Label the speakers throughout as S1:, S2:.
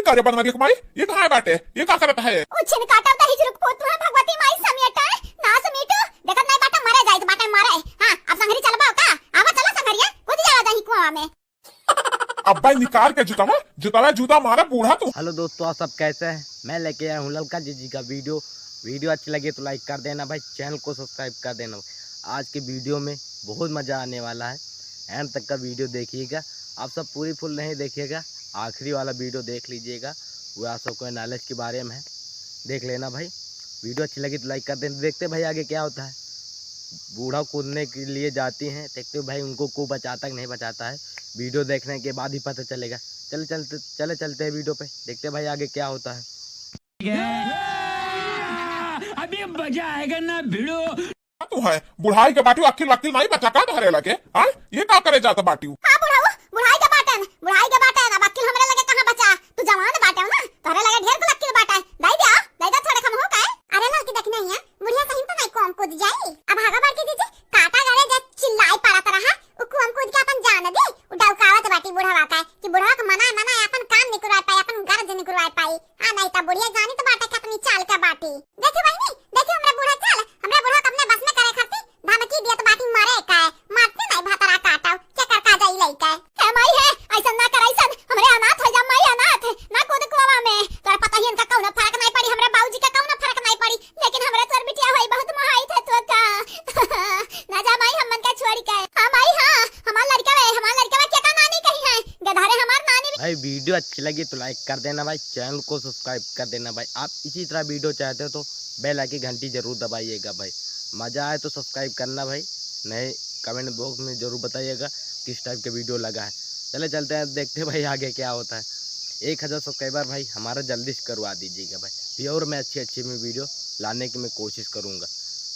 S1: ये कार्य बनवा माई ये कहाँ बाटे ये का करता है
S2: उछन काटा ता हिजरुक पोतुहा भगवती माई समेटा ना समेटो देखत नहीं बाटा मरे जाई बाटा मरे हां अब संगरी चलबा का आवा चला संगरिया कूद जावा दही कुआं में
S1: अब्बा निकाल के जूता जूता मारा बूढ़ा तू।
S3: हेलो दोस्तों, आप सब कैसे हैं? मैं लेके आया हूँ ललका जीजी का वीडियो अच्छी लगे तो लाइक कर देना भाई, चैनल को सब्सक्राइब कर देना। आज के वीडियो में बहुत मज़ा आने वाला है, एंड तक का वीडियो देखिएगा। आप सब पूरी फुल नहीं देखिएगा, आखिरी वाला वीडियो देख लीजिएगा, वो आप सबको नॉलेज के बारे में है, देख लेना भाई। वीडियो अच्छी लगी तो लाइक कर देना। देखते भाई आगे क्या होता है। बूढ़ा कूदने के लिए जाती हैं, देखते हो भाई उनको को बचाता कि नहीं बचाता है, वीडियो देखने के बाद ही पता चलेगा। चलते हैं वीडियो पे, देखते भाई आगे क्या होता है।
S4: अभी मजा आएगा ना भिड़ो।
S1: तू है बुढ़ाई के बाटी अखिल वकील नहीं बचा का धरे लगे हां ये का करे जाता बाटी
S2: हां बुढ़ाई के बाटन अब अक्ल हमरे लगे कहां बचा। तू जवान बाटे ना तोरे लगे ढेर को अक्ल बाटा दई दे थोड़े कम हो का। अरे लड़की देखना है बुढ़िया कहीं तो नहीं कोम कूद जाई। अब भागा बाटी दीजिए काटा गड़े जे चिल्लाई पड़ा तरह उ कोम कूद के अपन जान दे उ डौकावत बाटी बुढ़वा का कि बुढ़वा का मना अपन काम नहीं करवा पाई, अपन गरज नहीं करवा पाई। हां नहीं ता बुढ़िया जानी तो बाटा के अपनी चाल का बाटी देखी बहनी देखी हमरे बुढ़ा चाल हमरे बुढ़ा अपने बस में करे खाती धमकी दिया तो बाटी मारे का मारते नहीं भातरा काटाओ क्या कर का जाई लइका है माई है ऐसा ना कर ऐसा हमरे अनाथ हो जा माई अनाथ ना कूद कुआवा में तोरा पता ही इनका कौन फर्क नहीं पड़ी, हमरे बाबूजी का कौन फर्क नहीं पड़ी, लेकिन हमरे तोर बिटिया होई बहुत महाई थे तो का ना जा माई हमन का छोड़ी के। हां माई हां हमार लड़का क्या का नानी कही है गधारे हमार नानी।
S3: भाई वीडियो अच्छी लगी तो लाइक कर देना भाई, चैनल को सब्सक्राइब कर देना भाई। आप इसी तरह वीडियो चाहते हो तो बेल आइकन की घंटी जरूर दबाइएगा भाई। मज़ा आए तो सब्सक्राइब करना भाई, नहीं कमेंट बॉक्स में जरूर बताइएगा किस टाइप के वीडियो लगा है। चलते हैं देखते हैं भाई आगे क्या होता है। 1000 सब्सक्राइबर भाई हमारा जल्दी से करवा दीजिएगा भाई, और मैं अच्छी में वीडियो लाने की मैं कोशिश करूँगा।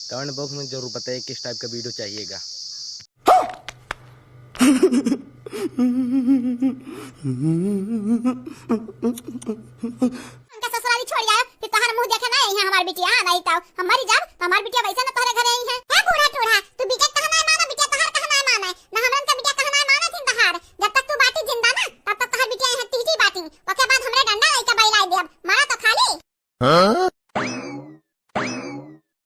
S3: कमेंट बॉक्स में जरूर बताइए किस टाइप का वीडियो चाहिएगा।
S2: उनका ससुराली छोड़ आया फिर तोहर मुंह देखे ना यहां हमार बिटिया नहीं तो हमारी जब हमार बिटिया वैसे ना तोहरे घरे आई है बूढ़ा टूढ़ा तू बिटिया कहां ना माना बिटिया तोहर कहां ना माना ना हमरन का बिटिया कहां ना माना थी तोहर। जब तक तू बाटी जिंदा ना तब तक तोहर बिटिया है तीजी बाटी ओके बाद हमरे डंडा लइका बैलाई देब मारा तो खाली।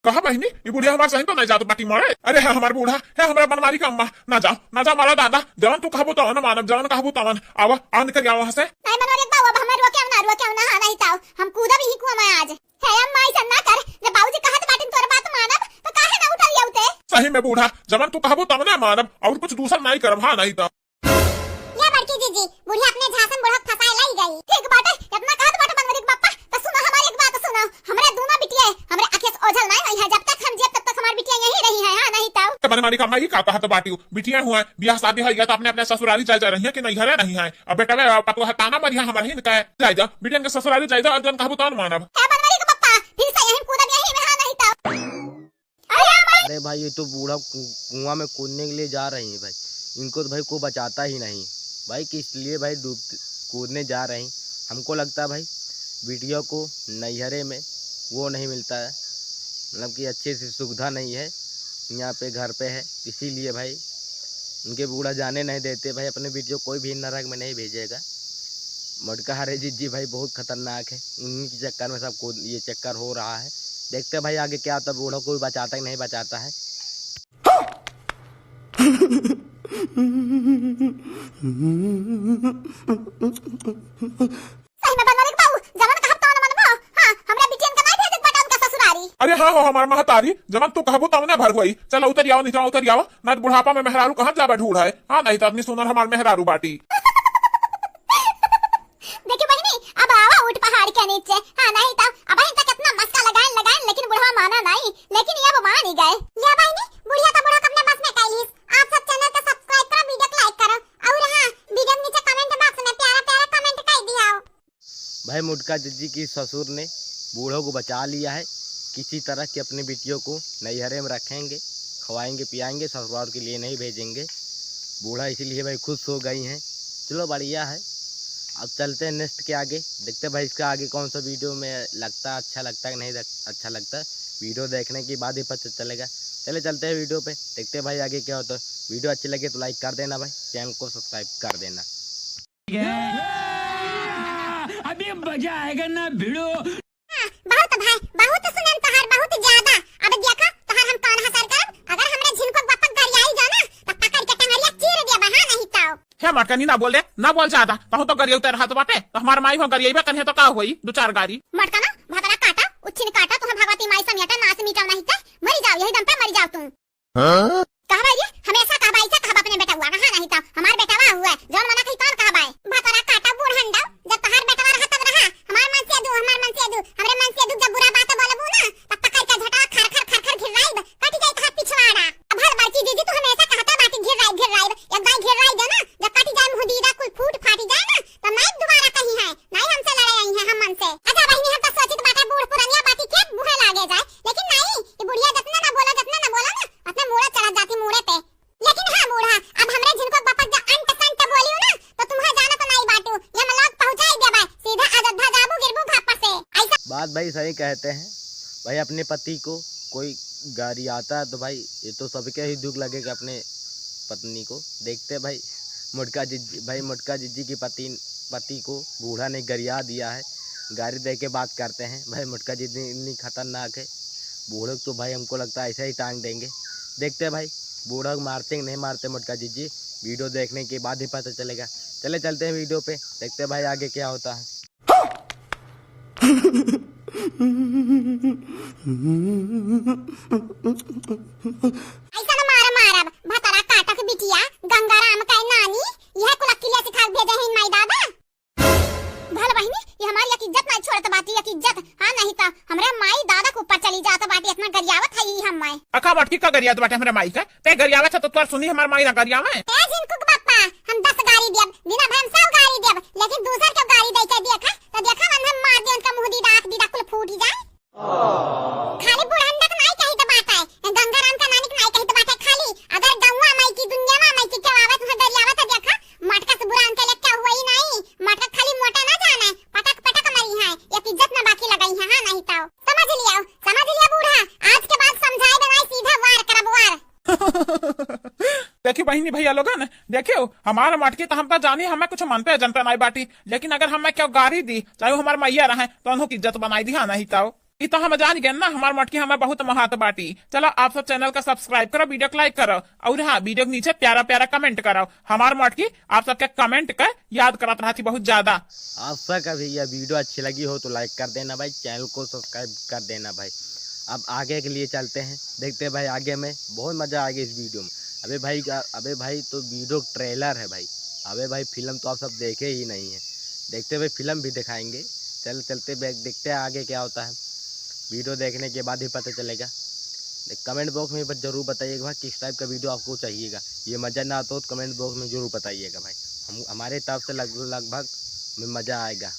S1: कहा बहनी ये बुढ़िया हमारे सही तो नहीं जातो बाटी मारे। अरे है हमार बूढ़ा है हमारा बनमारी का अम्मा ना जा मारा दादा जवान तू कहबो तो ना मानब जवान कहबो तो आवा आ निकल जाओ वहां से।
S2: नहीं बनोरे बाबू अब हमें रोके ना नहीं ताऊ हम कूदा भी ही कुआं में आज है अम्मा ऐसा ना कर जब बाबूजी कहत बाटी तोर बात मानब तो काहे ना उठल जाउते।
S1: सही में बूढ़ा जवान तू कहबो तो ना मानब और कुछ दूसरा नहीं करब। हां नहीं तो
S2: ये बड़की जीजी बुढ़िया अपने झांसन बुढ़ा फसाए लाई गई ठीक बाटे इतना कहत बाटे बनवरी पापा तो सुनो हमारी एक बात सुनो हमरे दोनों बिटिया हमरे आंखें ओझल नहीं हुई है, जब तक हम जिए तब तक हमारी बिटिया यही रही है। हां नहीं तो
S1: बनमारी का अम्मा ये का कहत बाटी बिटिया हुआ ब्याह शादी हो गया तो अपने ससुराली जा रही है कि नहीं घरे नहीं है। अब बेटा पतो है ताना मरिया हमारे ही निकाय जा बिटिया के ससुराली जा और जन कहबो तो मानब
S2: है बनवरी का पापा फिर से यही कूदा यही में। हां नहीं तो
S3: अरे भाई ये तो बूढ़ा कुआं में कूदने के लिए जा रही है भाई, इनको तो भाई को बचाता ही नहीं भाई, किस लिए भाई कूदने जा रहे हैं। हमको लगता है भाई वीडियो को नैहरे में वो नहीं मिलता है, मतलब कि अच्छी सी सुविधा नहीं है यहाँ पे घर पे है, इसीलिए भाई उनके बूढ़ा जाने नहीं देते भाई। अपने वीडियो कोई भी नरक में नहीं भेजेगा। मटका हरे जीजी भाई बहुत खतरनाक है, उन्हीं के चक्कर में सबको ये चक्कर हो रहा है। देखते हैं भाई आगे क्या होता है, बूढ़ा कोई बचाता कि नहीं बचाता है।
S2: सही में बनवरी का बाबू जवान कहत तो ना मनबो। हां हमरा बिटियन का नहीं भेजत बाटा उनका ससुरारी।
S1: अरे हाँ हो हमार महतारी जवान तू कहबो तो ना भर गई। चल उतर आओ नहीं उतर आओ ना बुढ़ापा में मेहरारू कहां जा ढूंढ है। हां नहीं तो अपनी सुनर हमार मेहरारू बाटी।
S2: देखी बहनी अब आवा उठ पहाड़ के नीचे। हां नहीं तो अब इन तक कितना मस्का लगाएं लेकिन बुढ़वा माना नहीं, लेकिन ये अब मान ही गए। या बहनी बुढ़िया तो बुढ़ा अपने बस में कैलिस। आप सब चैनल को सब्सक्राइब करो, वीडियो को लाइक करो और हां वीडियो के नीचे कमेंट बॉक्स में प्यारा कमेंट कर दिया
S3: भाई मुटका जीजी की ससुर ने बूढ़ों को बचा लिया है, किसी तरह की अपनी बेटियों को नैहरे में रखेंगे, खवाएंगे पियाएंगे, ससुराल के लिए नहीं भेजेंगे। बूढ़ा इसीलिए भाई खुश हो गई हैं। चलो बढ़िया है, अब चलते हैं नेक्स्ट के आगे, देखते हैं भाई इसका आगे कौन सा वीडियो में लगता अच्छा लगता है कि नहीं अच्छा लगता है। वीडियो देखने के बाद ही पता चलेगा। चलते हैं वीडियो पे, देखते हैं भाई आगे क्या होता है। वीडियो अच्छी लगे तो लाइक कर देना भाई, चैनल को सब्सक्राइब कर देना।
S4: अभी मजा आएगा ना भिड़ो।
S2: बहुत भाई बहुत सुनन तोहर बहुत ज्यादा। अब देखा तोहर हम कौन हसर कर, अगर हमरे झिनको बापक घर आई जाओ ना तो पकड़ के टंगरिया चीर देबा हां नहीं तो।
S1: हे मटकनी ना बोल दे, ना बोल ज्यादा कहूं तो गरिया उतर हाथ बाटे तो हमार माई हो गरिया कन्हे तो का होई दो चार गाड़ी
S2: मटका ना भतरा काटा उच्छिन काटा तोहर भगवती माई समियाटा नास मीटाव नहीं ते मरी जाओ यही दम पे मरी जाओ तुम। कहबा ये हमेशा कहबा ऐसा कहबा अपने बेटा हुआ हां नहीं तो हमार बेटावा हुआ जौन मना कहीं कौन कहबा भतरा काटा बूढ़ हंडा जब तोहर बेटावा रहा तब रहा हमार मन से दू हमरे मन से दू जब बुरा बात बोलबू ना तब पकड़ के झटा खर खर घिराइब कट जाई तोहर पिछवाड़ा। अब हर बाची दीदी तू हमेशा कहता बाटी घिराइब एक बार घिराई दे ना जब कट जाए मुदीदा कुल फूट फाटी जाए ना तो नहीं दोबारा कहीं है नहीं हमसे लड़े आई है हम मन से। अच्छा बहिनी हम तो सोचित बाटा बूढ़ पुरानिया बाटी के बूढ़े लागे जाए लेकिन नहीं ये बुढ़िया जितना ना बोला ना अपने मुड़े चढ़ जाती मुड़े पे। लेकिन हां बूढ़ा अब हमरे जिनको बापक जा अंत संत बोलियो ना तो तुम्हारा जाना तो नहीं बाटू ये मलाक पहुंचाई दे भाई सीधा अयोध्या जाबू गिरबू भापा से ऐसा
S3: बात भाई सही कहते हैं भाई। अपने पति को कोई गाड़ी आता है तो भाई ये तो सबके ही दुख लगेगा अपने पत्नी को। देखते भाई मुटका जिज्जी की पति को बूढ़ा ने गरिया दिया है, गाड़ी दे के बात करते हैं भाई। मुटका जिज्जी इतनी खतरनाक है, बूढ़े तो भाई हमको लगता है ऐसे ही टांग देंगे। देखते हैं भाई बूढ़ा को मारते कि नहीं मारते मुटका जिज्जी, वीडियो देखने के बाद ही पता चलेगा। चले चलते हैं वीडियो पे, देखते हैं भाई आगे क्या होता है।
S2: ऐसा ना मारा भतरा काटा के बिटिया गंगाराम का नानी यह कुल अकेले सिखा भेजे हैं माई दादा। भल बहिनी ये हमारी इज्जत नहीं छोड़त बाटी इज्जत हां नहीं तो हमरे माई दादा के ऊपर चली जात बाटी इतना गरियावत है हम माई
S1: अका मटकी का गरिया बाटे हमरे माई का ते गरियावा छ तो तोर सुनी हमार माई ना गरियावा है।
S2: ए जिनको बापा हम 10 गाड़ी देब बिना भम 100 गाड़ी देब लेकिन दूसर के गाड़ी दे के देखा तो देखा मन हम मार दे उनका मुंह दीदा आंख दीदा कुल फूट जाए। खाली बुढ़ंडा का नहीं कही तो बात है गंगाराम का नानी का नहीं कही तो बात है। खाली अगर गौवा माई की दुनिया में माई की केवावत है गरियावा तो देखा मटका से बुरा अंकल क्या हुआ ही नहीं। मटका खाली मोटा ना जाना है पटक मरी है एक इज्जत में बाकी लगाई है हां नहीं तो समझ लिया बूढ़ा आज के बाद समझाए देना सीधा वार करब वार।
S1: देखियो बहिनी भैया लोगन देखियो हमारा मटकी तो हम तो जानी हमें कुछ मानते हैं जनता नहीं बाटी, लेकिन अगर हमें क्या गाड़ी दी चाहे हमारे मैया रहे तो उन्होंने इज्जत बनाई दी हाँ नहीं तो तो हम जान गए ना हमार मटकी हमें बहुत महत्व बाटी। चलो आप सब चैनल का सब्सक्राइब करो, वीडियो को लाइक करो और हाँ वीडियो के नीचे प्यारा प्यारा कमेंट करो। हमार मटकी आप सबके कमेंट कर याद करत रहा थी बहुत ज्यादा।
S3: आप सबका भी यह वीडियो अच्छी लगी हो तो लाइक कर देना भाई, चैनल को सब्सक्राइब कर देना भाई। अब आगे के लिए चलते हैं, देखते हैं भाई आगे में बहुत मजा आएगा इस वीडियो में। अबे भाई तो वीडियो ट्रेलर है भाई, अबे भाई फिल्म तो आप सब देखे ही नहीं है, देखते भाई फिल्म भी दिखाएंगे। चलते देखते हैं आगे क्या होता है, वीडियो देखने के बाद ही पता चलेगा। कमेंट बॉक्स में जरूर बताइएगा भाई किस टाइप का वीडियो आपको चाहिएगा। ये मज़ा ना आता हो तो कमेंट बॉक्स में जरूर बताइएगा भाई, हमारे तरफ से लगभग में मज़ा आएगा।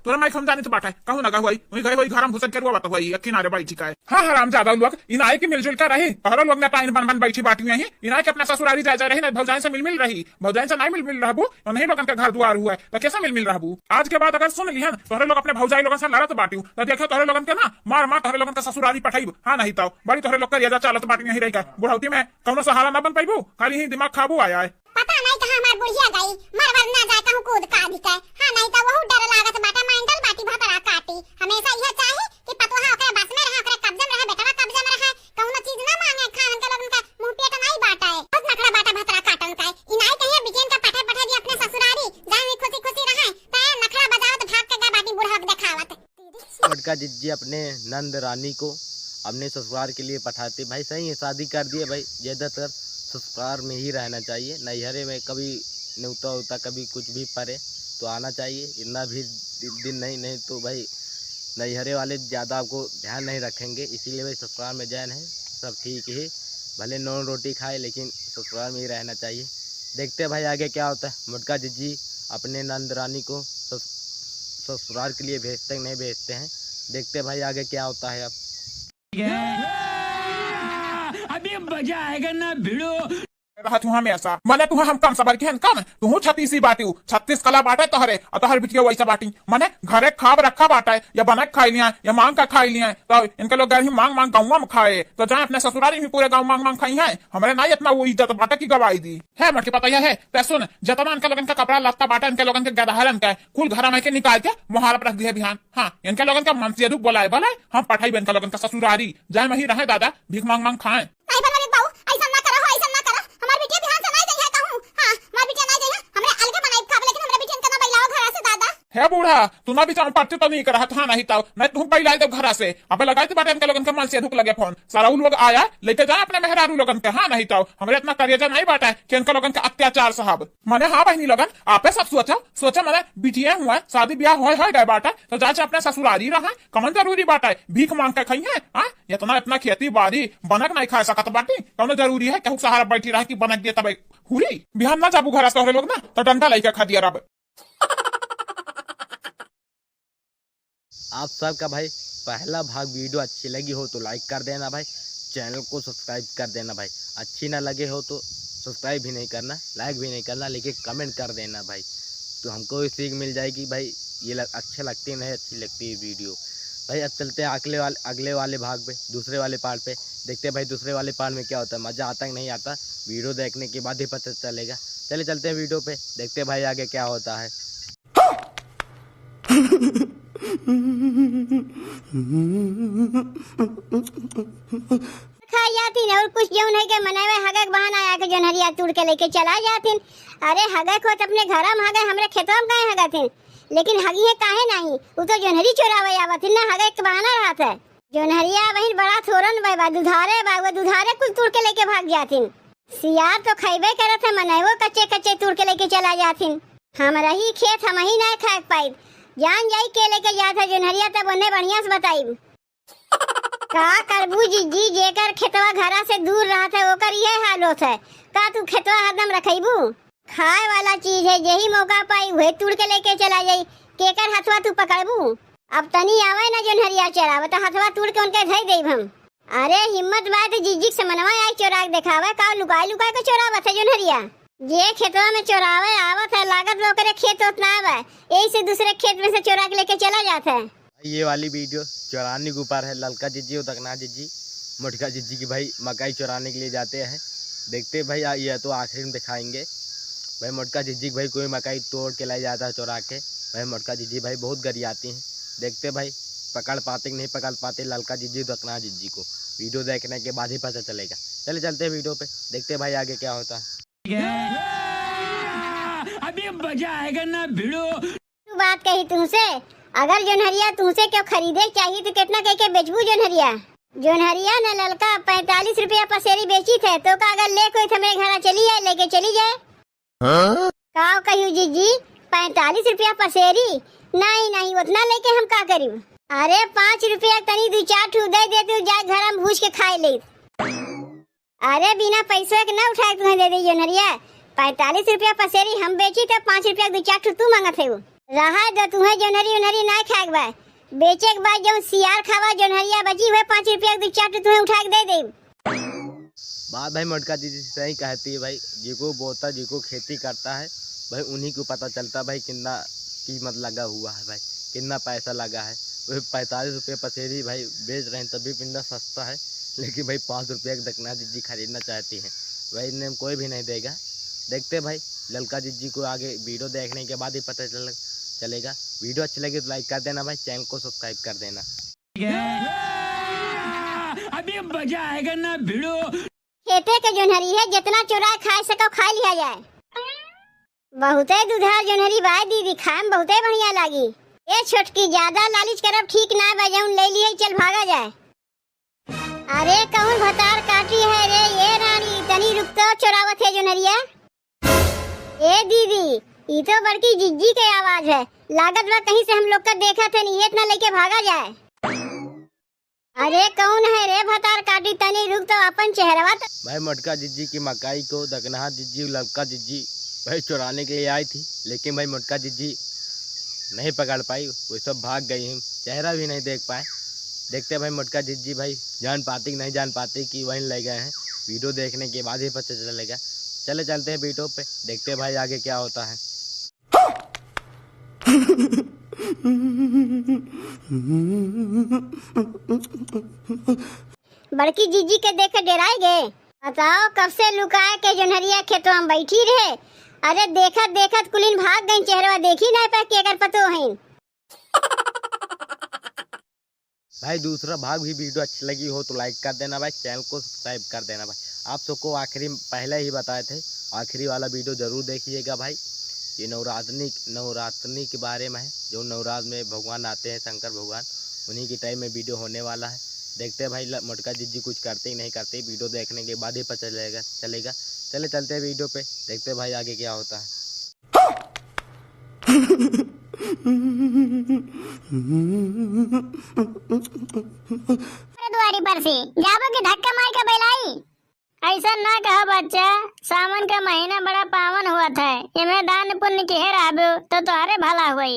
S1: तोरा माइक हम जाने तो बाटा है कहूं ना हुई वही गए वही घर में घुसन के वो बात हुई किनारे बैठी का है। हाँ हराम ज्यादा लोग इनाय के मिलजुल कर रहे और लोग ने पाइन बन बैठी बाटी में इनाय के अपना ससुरारी जा रही ना भौजाइन से मिल रही, भौजाइन से नहीं मिल रहबू और नहीं लोगन के घर दुआर हुआ है तो कैसे मिल रहबू। आज के बाद अगर सुन लिहन तोहरे लोग अपने भौजाई लोगन से लड़त बाटी तो देखो तोहरे लोगन के ना मार तोहरे लोगन के ससुरारी पठाई हाँ नहीं तो बड़ी तोहरे लोग का चलत बाटी नहीं रही बुढ़ौती में कौनो सहारा ना बन पाइबू, खाली ही दिमाग खाबू आया है।
S2: पता नहीं कहां हमार बुढ़िया गई मरवर ना जाए कहूं कूद का दिखे हां नहीं तो बहुत डर लागत बाटा मांडल बाटी भतरा काटी। हमेशा यह चाहे कि पतोहा ओकरे बस में रहे ओकरे कब्जे में रहे बेटवा कब्जे में रहे कौनो चीज ना मांगे खान के लोगन का मुंह पेट नहीं बाटा है बहुत नखरा बाटा भतरा काटन का इनाई कहिए बिकेन का पठा दी अपने ससुरारी जाए खुशी रहे ते नखरा बजावत भाग के बाटी बुढ़ा के दिखावत।
S3: मुटका जिज्जी अपने नंद रानी को अपने ससुराल के लिए पठाते भाई, सही है शादी कर दिए भाई, ज्यादातर ससुराल में ही रहना चाहिए। नैहरे में कभी न्योता होता कभी कुछ भी पड़े तो आना चाहिए, इतना भी दिन नहीं तो भाई नैहरे वाले ज़्यादा आपको ध्यान नहीं रखेंगे, इसीलिए भाई ससुराल में जैन है सब ठीक ही, भले नॉन रोटी खाए लेकिन ससुराल में ही रहना चाहिए। देखते हैं भाई आगे क्या होता है। मुटका जिज्जी अपने नंद रानी को ससुराल के लिए भेजते हैं नहीं भेजते हैं, देखते हैं भाई आगे क्या होता है। अब
S4: अभी मजा आएगा ना भिड़ो।
S1: रहा तू हमेशा मने तू हम कम सबर के हन कम तू 36 ही बाटी 36 कला बाटे तोहरे और तोहर बिटिया वैसा बाटी मने घरे खाब रखा बाटे या बना के खाई लिया या मांग का खाई लिया तो इनके लोग घर ही मांग मांग गाँव में खाए तो जाए अपने ससुराली में पूरे गाँव मांग मांग खाई है हमारे ना इतना वो इज्जत बाटे की गवाही दी है मटके पता है तो सुन जतना इनके लोगन का कपड़ा लत्ता बाटा इनके लोगन के गदहरन का कुल घर में के निकाल के मुहार पर रख दिए बिहान हाँ इनके लोगन का मन से बोलाए बोलाए हम पठाई इनका लोगन का ससुरारी जाए वही रहे दादा भीख मांग मांग खाए
S2: नहीं बनवारी बाऊ ऐसा ना करो ऐसा ना करो हमार बिटिया बिहान से नहीं जाई है कहूं हां हमार बिटिया नहीं जाई है हमरे अलगे बनाई खाब लेकिन हमरे बिटिया इनका ना बैलाओ घर से दादा
S1: है बूढ़ा तू ना भी चाह पढ़ते तो नहीं करा था नहीं तो मैं तुम पहले दे घर से अब लगाई तो बाटे इनके लोगन के मन से धुक लगे फोन सारा उन लोग आया लेके जा अपने मेहरारू लोगन के हाँ नहीं तो हमारे इतना करियर नहीं बाटा कि इनके लोगन के अत्याचार साहब मैंने हाँ बहनी लोगन आपे सब सोचा मैंने बिटिया हुआ शादी ब्याह हो गए बाटा तो जाके अपने ससुरारी रहा कमन जरूरी बाटा भीख मांग के खाई है हाँ इतना इतना खेती बाड़ी बनक नहीं खा सकत बाटी कौन जरूरी है कहूँ सहारा बैठी रहा की बनक दिए तब हुरी बिहान ना जाबू घर से लोग ना तो डंडा लेके खा दिया रब
S3: आप सबका भाई पहला भाग वीडियो अच्छी लगी हो तो लाइक कर देना भाई, चैनल को सब्सक्राइब कर देना भाई। अच्छी ना लगे हो तो सब्सक्राइब भी नहीं करना, लाइक भी नहीं करना, लेकिन कमेंट कर देना भाई, तो हमको भी सीख मिल जाएगी भाई ये अच्छे लगती नहीं अच्छी लगती है वीडियो भाई। अब चलते हैं अगले वाले भाग पे, दूसरे वाले पार्ट पे। देखते हैं भाई दूसरे वाले पार्ट में क्या होता है, मज़ा आता है कि नहीं आता, वीडियो देखने के बाद ही पता चलेगा। चले चलते हैं वीडियो पे, देखते हैं भाई आगे क्या होता है।
S2: खा जाती और कुछ जो नहीं के मनावे हगक बहाना आया के जनहरिया तोड़ के लेके चला जाती। अरे हगक हो तो अपने घर में हगे, हमरे खेतों में काहे हगथिन, लेकिन हगी है काहे नहीं, वो तो जनहरी चोरावे आवथिन ना, हगक के बहाना रहत है। जनहरिया वही बड़ा थोरन बा दुधारे बा, वो दुधारे कुल तोड़ के लेके भाग जातिन। सियार तो खइबे करत है, मनावो कच्चे कच्चे तोड़ के लेके चला जातिन। हमरा ही खेत हम ही ना खा पाई, जान जाई के लेके जात है जनहरिया, तब उन्हें बढ़िया से बताई का करबू जी जेकर खेतवा घरा से दूर रहत है ओकर ये हाल होत है। का तू खेतवा हरदम रखइबू, खाए वाला चीज है, यही मौका पाई वही तोड़ के लेके चला जाई, केकर हथवा तू पकड़बू। अब तनी आवे ना जनहरिया चरावे तो हथवा तोड़ के उनके धई देब हम। अरे हिम्मत बात जिजिक से मनवा आई चोरा के दिखावे, का लुकाई लुकाई के चोरावत है जनहरिया। जे खेतवा में चोरावे आवत है, लागत लोकरे खेत उतना आवे, यही से दूसरे खेत में से चोरा के लेके चला जाता है।
S3: ये वाली वीडियो चौराने के ऊपर है, ललका जिज्जी और दकना जिज्जी मोटका जिज्जी की भाई मकई चुराने के लिए जाते हैं। देखते भाई ये तो आखिरी में दिखाएंगे भाई। मोटका जिज्जी भाई कोई मकई तोड़ के लाई जाता है चुरा के, भाई मोटका जिज्जी भाई बहुत गरियाती हैं। देखते भाई पकड़ पाते कि नहीं पकड़ पाते ललका जिज्जी दकना जिज्जी को, वीडियो देखने के बाद ही पता चलेगा। चले चलते हैं वीडियो पे, देखते भाई आगे क्या होता है।
S4: अभी मजा आएगा ना भिड़ो।
S2: बात कही तुमसे, अगर जोनहरिया तुमसे क्यों खरीदे चाहिए तो कितना कह के बेचबू जोनहरिया। जोनहरिया ने ललका 45 रुपया पसेरी बेची थे, तो का अगर ले कोई हमारे घर चली जाए लेके चली जाए। का कहू जीजी 45 रुपया पसेरी, नहीं नहीं उतना लेके हम का करी। अरे 5 रुपया तनी 2-4 ठू दे देती जाए घर में भूज के खाए ले। अरे बिना पैसे के न उठाए तुम्हें दे दी जोनहरिया, 45 रुपया पसेरी हम बेची तो 5 रुपया 2-4 ठू तू मांगत है। रहा जो तुम्हें जोनहरी उनहरी ना खाएक बा, बेचे के बाद जो सियार खावा जोनहरिया बची हुए 5 रुपया 2-4 ठू तुम्हें उठा के दे दे।
S3: बात भाई मोटका दीदी सही कहती है भाई, जिको बोता जिको खेती करता है भाई उन्हीं को पता चलता भाई कितना कीमत लगा हुआ है भाई, कितना पैसा लगा है। वही 45 रुपये पसेरी भाई बेच रहे हैं तभी कितना सस्ता है, लेकिन भाई 5 रुपये का दकना दीदी खरीदना चाहती हैं भाई, इन्हें कोई भी नहीं देगा। देखते भाई ललका दीदी को आगे वीडियो देखने के बाद ही पता चलेगा। वीडियो अच्छी लगी तो लाइक कर देना भाई, चैनल को सब्सक्राइब कर देना।
S4: अभी मजा आएगा ना भिड़ो।
S2: खेते के जोनहरी है, जितना चुरा खाए सको खा लिया जाए। बहुते दुधार जोनहरी बाय दीदी, खाए में बहुते बढ़िया लागी। ये छोटकी ज्यादा लालच करब ठीक ना बजाऊन ले लिए चल भागा जाए। अरे कौन भतार काटी है रे ये रानी, तनी रुक तो चुरावत है जोनहरिया। ए दीदी ये तो बड़की जिज्जी के आवाज है, लागत बा कहीं से हम लोग का देखा थे नहीं, इतना लेके भागा जाए। अरे कौन है रे भतार काटी, तनी रुक तो अपन चेहरा
S3: भाई। मोटका जिज्जी की मकई को दकना जिज्जी ललका जिज्जी भाई चुराने के लिए आई थी, लेकिन भाई मोटका जिज्जी नहीं पकड़ पाई, वो सब भाग गई हैं, चेहरा भी नहीं देख पाए। देखते भाई मोटका जिज्जी भाई जान पाती कि नहीं जान पाती कि वहीं ले गए हैं, वीडियो देखने के बाद ही पता चलेगा। चले चलते हैं वीडियो पे, देखते हैं भाई आगे क्या होता है।
S2: बड़की जीजी के देख डराए गए। बताओ कब से लुकाए के जोनहरिया खेतवा में बैठी रहे। अरे देखत देखत कुलीन भाग गई, चेहरा देखी नहीं पा के कर पतो है।
S3: भाई दूसरा भाग भी वीडियो अच्छी लगी हो तो लाइक कर देना भाई, चैनल को सब्सक्राइब कर देना भाई। आप सबको आखिरी पहले ही बताए थे, आखिरी वाला वीडियो जरूर देखिएगा भाई। ये नवरात्रि के बारे में है, जो नवरात्र में भगवान आते हैं शंकर भगवान, उन्हीं के टाइम में वीडियो होने वाला है। देखते हैं भाई मोटका जीजी कुछ करते ही नहीं करते, वीडियो देखने के बाद ही पता चलेगा। चले चलते हैं वीडियो पे, देखते हैं भाई आगे क्या होता है।
S2: दुआरी पर से जाबो के धक्का मार के बैलाई। ऐसा ना कहो बच्चा, सावन का महीना बड़ा पावन हुआ था, इमे दान पुण्य के रहबो तो तोहरे भला हुई।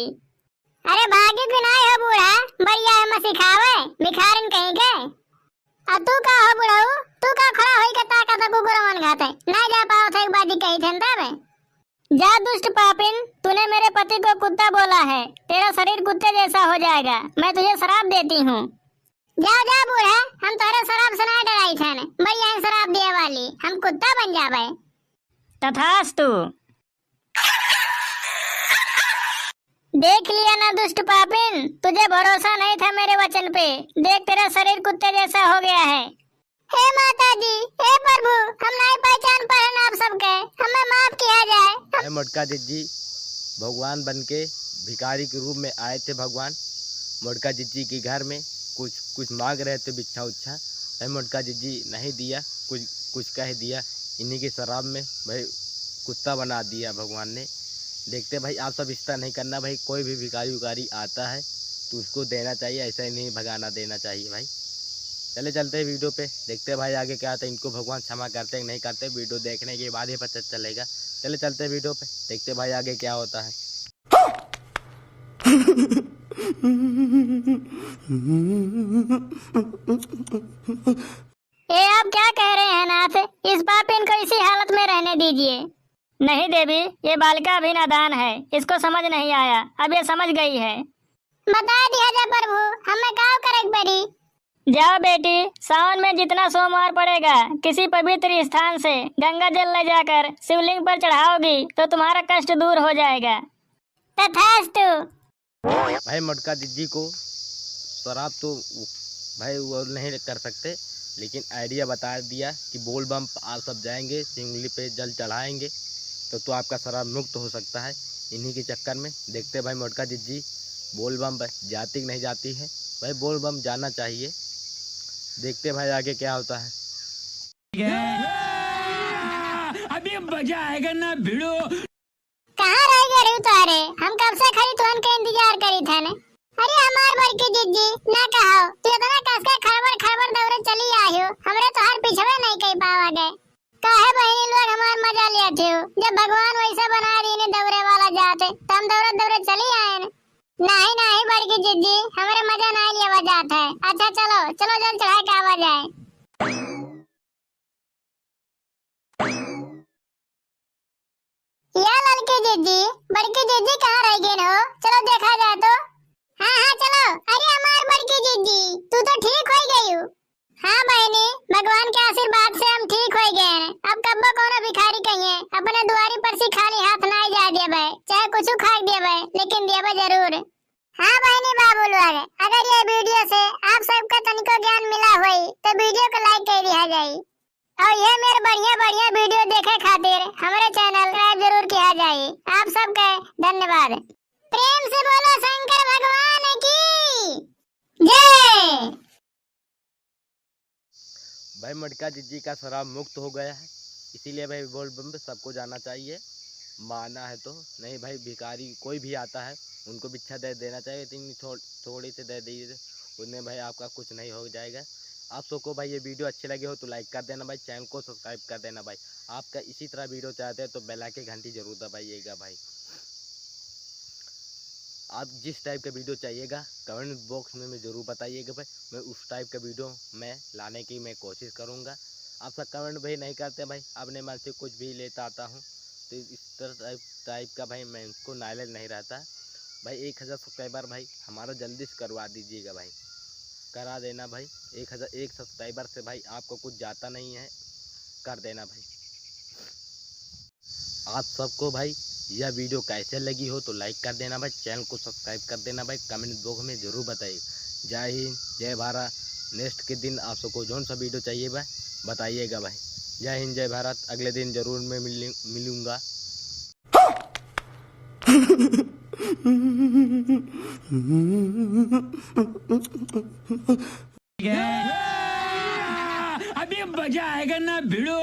S2: अरे भाग्य के नाय हो बूढ़ा, बढ़िया है मत सिखावे भिखारिन कहीं के। आ तू का हो बूढ़ाऊ, तू का खड़ा होई के ताकत कुकुर मन घाते ना जा पाओ थे, एक बाजी कही थे तब। जा दुष्ट पापिन, तूने मेरे पति को कुत्ता बोला है, तेरा शरीर कुत्ते जैसा हो जाएगा। मैं तुझे शराब देती हूँ। जाओ जा बूढ़ा, हम तोरे शराब से ना डराई थे, बढ़िया है शराब दिए वाली, हम कुत्ता बन जावे। तथास्तु। देख लिया ना दुष्ट पापिन, तुझे भरोसा नहीं था मेरे वचन पे, देख तेरा शरीर कुत्ते जैसा हो गया है। हे माता जी, हे प्रभु, हम नहीं पहचान पाए आप सबके, हमें माफ किया जाए।
S3: मोटका जीजी भगवान बन के भिखारी के रूप में आए थे भगवान। मोटका जीजी के घर में कुछ मांग रहे थे भिक्षा उच्छा, भाई मोटका जीजी नहीं दिया, कुछ कह दिया, इन्हीं की शराब में भाई कुत्ता बना दिया भगवान ने। देखते भाई आप सब इस तरह नहीं करना भाई, कोई भी भिखारी उकारी आता है तो उसको देना चाहिए, ऐसा ही नहीं भगाना देना चाहिए भाई। चले चलते हैं वीडियो पे, देखते हैं भाई आगे क्या आता है। इनको भगवान क्षमा करते हैं नहीं करते, वीडियो देखने के बाद ही पता चलेगा। चले चलते हैं वीडियो पे, देखते हैं भाई आगे क्या होता है।
S2: ये आप क्या कह रहे हैं नाथ, इस पापिन को इसी हालत में रहने दीजिए। नहीं देवी, ये बालिका अभी नादान है, इसको समझ नहीं आया, अब ये समझ गई है। बता दिया जा प्रभु, हमें क्या करे पड़ी। जाओ बेटी, सावन में जितना सोमवार पड़ेगा किसी पवित्र स्थान से गंगा जल ले जाकर शिवलिंग पर चढ़ाओगी तो तुम्हारा कष्ट दूर हो जाएगा। तथास्तु।
S3: भाई मोटका जीजी को शराब तो भाई वो नहीं कर सकते, लेकिन आइडिया बता दिया कि बोल बम आप सब जाएंगे शिवलिंग पे जल चढ़ाएंगे तो आपका शराब मुक्त हो सकता है। इन्हीं के चक्कर में देखते भाई मोटका जीजी बोल बम जाती कि नहीं जाती है, भाई बोल बम जाना चाहिए। देखते भाई आगे क्या होता है।
S4: अभी मजा आएगा ना भिड़ो।
S2: कहाँ रह गए रे तारे, हम कब से खड़ी तुहन के इंतजार करी थे ने। अरे हमार बड़की जीजी ना कहो, तू इतना कस के खड़बड़ दौड़े चली आई हो, हमरे तो हर पिछवे नहीं कही पावा गए। काहे बहनी लोग हमार मजा लिया थे, जब भगवान वैसा बना दी ने दौड़े वाला जाते तो हम दौड़े चली आए ने। नहीं बड़की जीजी, हमारे मजा नहीं लिया जाता है। अच्छा चलो जल चढ़ाए के आवा जाए। या लड़की जीजी, बड़की जीजी कहाँ रह गई हो, चलो देखा जाए तो। हाँ चलो। अरे हमार बड़की जीजी, तू तो ठीक हो गई हो। हाँ बहनी, भगवान के आशीर्वाद से हम ठीक हो गए हैं। अब कब्बो कोनो भिखारी कहिए अपने दुआरी पर से खाली हाथ ना जा दिए भाई, चाहे कुछ खा दिए भाई, लेकिन दिए जरूर। हाँ बहनी बाबू लोग, अगर ये वीडियो से आप सबका तनिको ज्ञान मिला हुई तो वीडियो को लाइक कर दिया जाए, और ये मेरे बढ़िया वीडियो देखे खातिर हमारे चैनल सब्सक्राइब जरूर किया जाए। आप सबका धन्यवाद। प्रेम से बोलो शंकर भगवान की जय।
S3: भाई मोटका जीजी का शराब मुक्त हो गया है, इसीलिए भाई बोल बम सबको जाना चाहिए, माना है तो। नहीं भाई भिखारी कोई भी आता है उनको भिक्षा दे देना चाहिए, इतनी थोड़ी सी दे दीजिए, उनमें भाई आपका कुछ नहीं हो जाएगा। आप सबको भाई ये वीडियो अच्छी लगी हो तो लाइक कर देना भाई, चैनल को सब्सक्राइब कर देना भाई। आपका इसी तरह वीडियो चाहते हैं तो बेल आइकन घंटी जरूर दबाइएगा भाई। आप जिस टाइप का वीडियो चाहिएगा कमेंट बॉक्स में ज़रूर बताइएगा भाई, मैं उस टाइप का वीडियो मैं लाने की मैं कोशिश करूँगा। आप सब कमेंट भाई नहीं करते भाई, अपने मन से कुछ भी लेता आता हूँ, तो इस तरह टाइप का भाई मैं उसको नॉलेज नहीं रहता भाई। 1000 सब्सक्राइबर भाई हमारा जल्दी से करवा दीजिएगा भाई, करा देना भाई। 1 सब्सक्राइबर से भाई आपको कुछ जाता नहीं है, कर देना भाई। आप सबको भाई यह वीडियो कैसे लगी हो तो लाइक कर देना भाई, चैनल को सब्सक्राइब कर देना भाई, कमेंट बॉक्स में ज़रूर बताइए। जय हिंद जय भारत। नेक्स्ट के दिन आप सबको जौन सा वीडियो चाहिए भाई बताइएगा भाई। जय हिंद जय भारत। अगले दिन ज़रूर मैं मिलूँगा।
S4: अभी मजा आएगा ना भिड़ो।